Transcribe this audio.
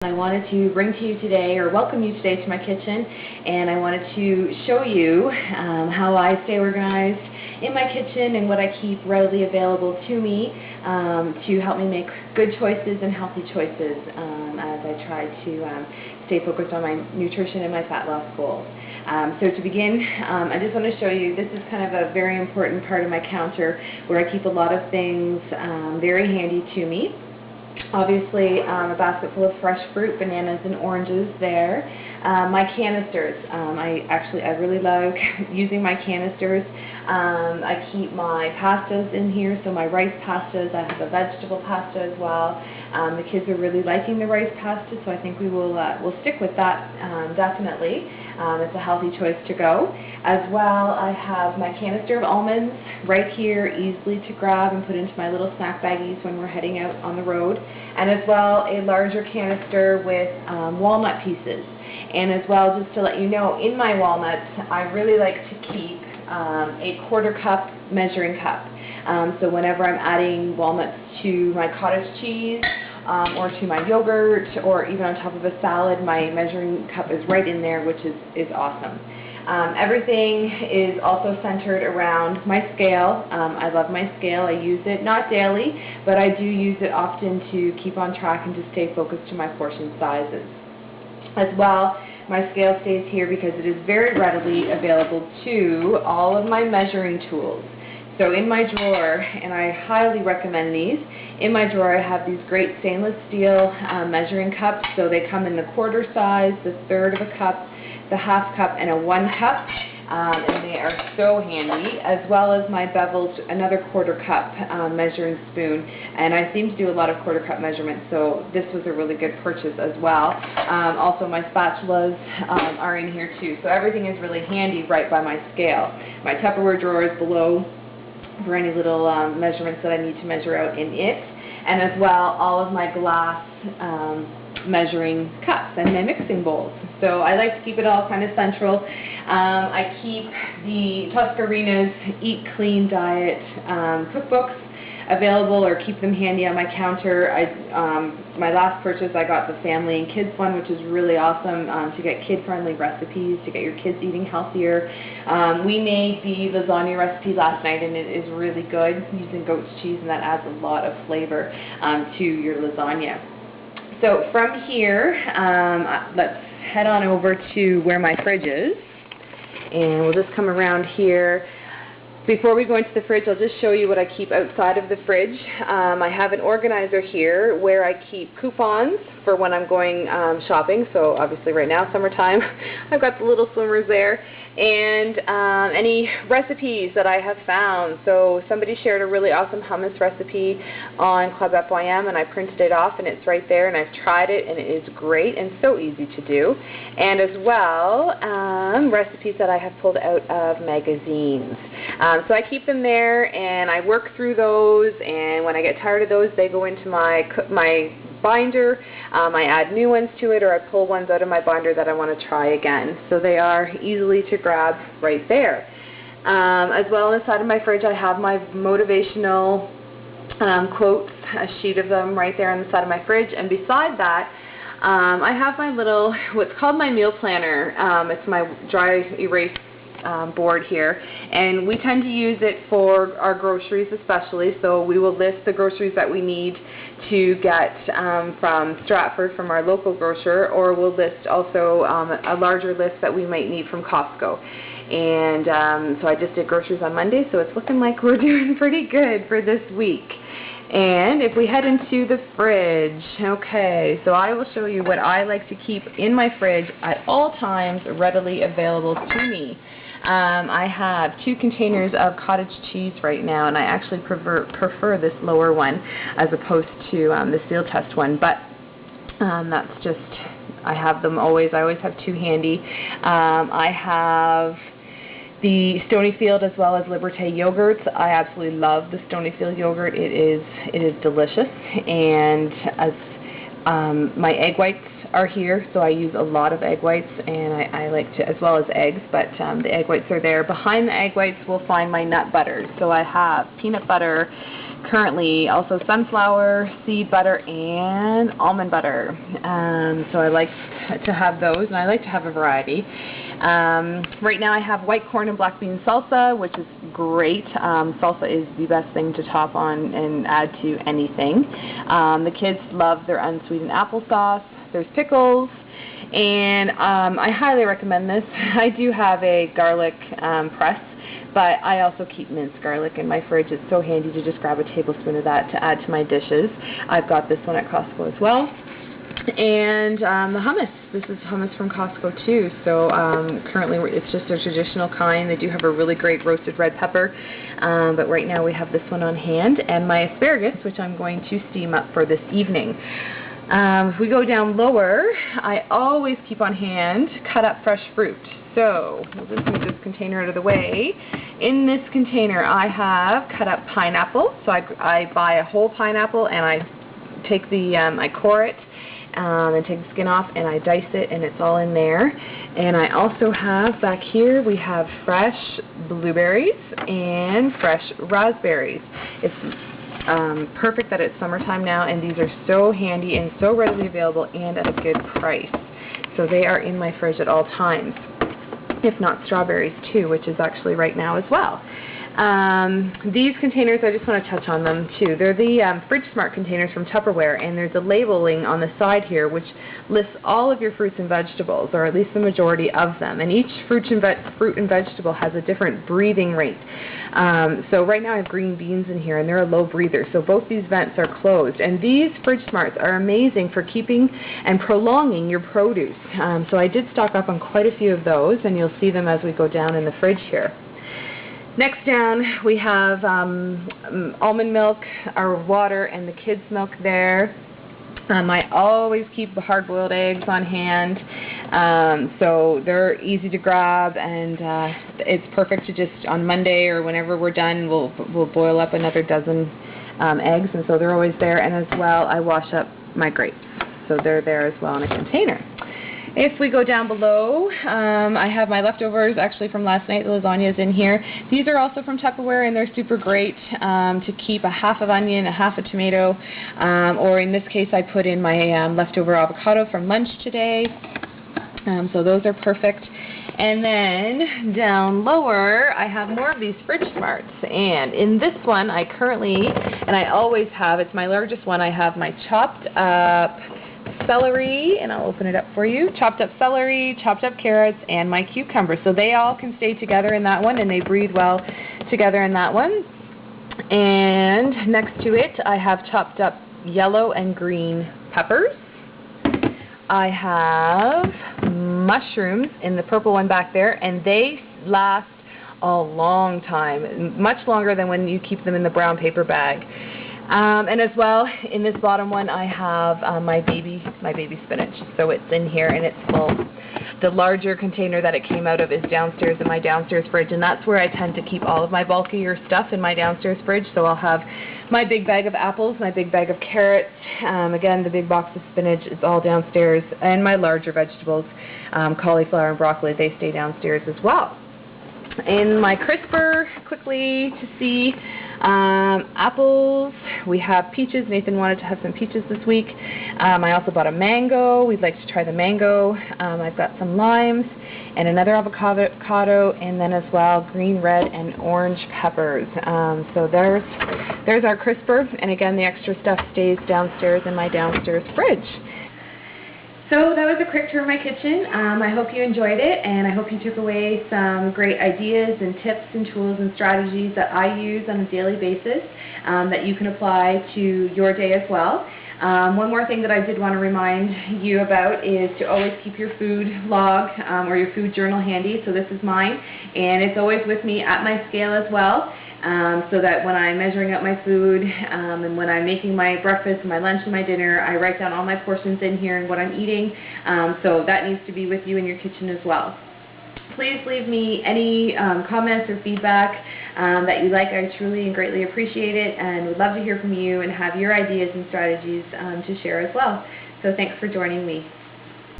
I wanted to bring to you today, or welcome you today to my kitchen, and I wanted to show you how I stay organized in my kitchen and what I keep readily available to me to help me make good choices and healthy choices as I try to stay focused on my nutrition and my fat loss goals. So to begin, I just want to show you, this is kind of a very important part of my counter where I keep a lot of things very handy to me. Obviously, a basket full of fresh fruit, bananas and oranges there. My canisters, I really like using my canisters. I keep my pastas in here, so my rice pastas. I have a vegetable pasta as well. The kids are really liking the rice pasta, so I think we'll stick with that definitely. It's a healthy choice to go. As well, I have my canister of almonds right here, easily to grab and put into my little snack baggies when we're heading out on the road. And as well, a larger canister with walnut pieces. And as well, just to let you know, in my walnuts, I really like to keep a 1/4 cup measuring cup. So whenever I'm adding walnuts to my cottage cheese, or to my yogurt, or even on top of a salad, my measuring cup is right in there, which is awesome. Everything is also centered around my scale. I love my scale. I use it not daily, but I do use it often to keep on track and to stay focused to my portion sizes. As well, my scale stays here because it is very readily available to all of my measuring tools. So in my drawer, and I highly recommend these, in my drawer I have these great stainless steel measuring cups. So they come in the 1/4 size, the 1/3 of a cup, the 1/2 cup, and a 1 cup. And they are so handy, as well as my beveled, another 1/4 cup measuring spoon. And I seem to do a lot of 1/4 cup measurements, so this was a really good purchase as well. Also my spatulas are in here too. So everything is really handy right by my scale. My Tupperware drawer is below for any little measurements that I need to measure out in it. And as well, all of my glass measuring cups and my mixing bowls. So I like to keep it all kind of central. I keep the Tuscarena's Eat Clean Diet cookbooks available, or keep them handy on my counter. My last purchase, I got the family and kids one, which is really awesome to get kid-friendly recipes, to get your kids eating healthier. We made the lasagna recipe last night, and it is really good using goat's cheese, and that adds a lot of flavor to your lasagna. So from here, let's head on over to where my fridge is, and we'll just come around here. Before we go into the fridge, I'll just show you what I keep outside of the fridge. I have an organizer here where I keep coupons for when I'm going shopping. So obviously right now, summertime, I've got the little swimmers there. And any recipes that I have found. So somebody shared a really awesome hummus recipe on Club FYM, and I printed it off, and it's right there, and I've tried it, and it is great and so easy to do. And as well, recipes that I have pulled out of magazines. So I keep them there, and I work through those, and when I get tired of those, they go into my binder. I add new ones to it, or I pull ones out of my binder that I want to try again. So they are easily to grab right there. As well, inside of my fridge, I have my motivational quotes, a sheet of them right there on the side of my fridge. And beside that, I have my little, what's called my meal planner. It's my dry erase board here, and we tend to use it for our groceries especially. So we will list the groceries that we need to get from Stratford, from our local grocer, or we'll list also a larger list that we might need from Costco. And so I just did groceries on Monday, so it's looking like we're doing pretty good for this week. And if we head into the fridge, okay, so I will show you what I like to keep in my fridge at all times, readily available to me. I have 2 containers of cottage cheese right now, and I actually prefer this lower one as opposed to the Seal Test one, but that's just, I have them always. I always have 2 handy. I have the Stonyfield as well as Liberté yogurts. I absolutely love the Stonyfield yogurt. It is delicious, and as my egg whites are here, so I use a lot of egg whites, and I like to, as well as eggs, but the egg whites are there. Behind the egg whites, we'll find my nut butters. So I have peanut butter, currently also sunflower seed butter and almond butter. So I like to have those, and I like to have a variety. Right now I have white corn and black bean salsa, which is great. Salsa is the best thing to top on and add to anything. The kids love their unsweetened applesauce. There's pickles. And I highly recommend this. I do have a garlic press, but I also keep minced garlic in my fridge. It's so handy to just grab a tablespoon of that to add to my dishes. I've got this one at Costco as well. And the hummus. This is hummus from Costco too. So currently it's just a traditional kind. They do have a really great roasted red pepper, but right now we have this one on hand. And my asparagus, which I'm going to steam up for this evening. If we go down lower, I always keep on hand cut up fresh fruit. So we'll just move this container out of the way. In this container I have cut up pineapple. So I buy a whole pineapple and I take the, I core it and take the skin off and I dice it, and it's all in there. And I also have back here, we have fresh blueberries and fresh raspberries. It's perfect that it's summertime now, and these are so handy and so readily available and at a good price. So they are in my fridge at all times, if not strawberries too, which is actually right now as well. These containers, I just want to touch on them too. They're the Fridge Smart containers from Tupperware, and there's a labeling on the side here which lists all of your fruits and vegetables, or at least the majority of them. And each fruit and vegetable has a different breathing rate. So right now I have green beans in here, and they're a low breather, so both these vents are closed. And these Fridge Smarts are amazing for keeping and prolonging your produce. So I did stock up on quite a few of those, and you'll see them as we go down in the fridge here. Next down we have almond milk, our water, and the kids' milk there. I always keep the hard-boiled eggs on hand, so they're easy to grab, and it's perfect to just on Monday or whenever we're done, we'll boil up another dozen eggs, and so they're always there. And as well, I wash up my grapes, so they're there as well in a container. If we go down below, I have my leftovers actually from last night. The lasagna is in here. These are also from Tupperware, and they're super great to keep a half of onion, a half a tomato, or in this case I put in my leftover avocado from lunch today. So those are perfect. And then down lower I have more of these Fridge Smarts, and in this one I currently, and I always have, it's my largest one, I have my chopped up celery, and I'll open it up for you, chopped up celery, chopped up carrots, and my cucumbers. So they all can stay together in that one, and they breathe well together in that one. And next to it I have chopped up yellow and green peppers. I have mushrooms in the purple one back there, and they last a long time, much longer than when you keep them in the brown paper bag. And as well, in this bottom one, I have my baby spinach. So it's in here and it's full. The larger container that it came out of is downstairs in my downstairs fridge, and that's where I tend to keep all of my bulkier stuff, in my downstairs fridge. So I'll have my big bag of apples, my big bag of carrots, again, the big box of spinach is all downstairs, and my larger vegetables, cauliflower and broccoli, they stay downstairs as well. In my crisper, quickly to see, apples, we have peaches. Nathan wanted to have some peaches this week. I also bought a mango. We'd like to try the mango. I've got some limes and another avocado, and then as well green, red, and orange peppers. So there's our crisper, and again the extra stuff stays downstairs in my downstairs fridge. So that was a quick tour of my kitchen. I hope you enjoyed it, and I hope you took away some great ideas and tips and tools and strategies that I use on a daily basis that you can apply to your day as well. One more thing that I did want to remind you about is to always keep your food log or your food journal handy. So this is mine, and it's always with me at my scale as well. So that when I'm measuring out my food and when I'm making my breakfast and my lunch and my dinner, I write down all my portions in here and what I'm eating. So that needs to be with you in your kitchen as well. Please leave me any comments or feedback that you like. I truly and greatly appreciate it, and would love to hear from you and have your ideas and strategies to share as well. So thanks for joining me.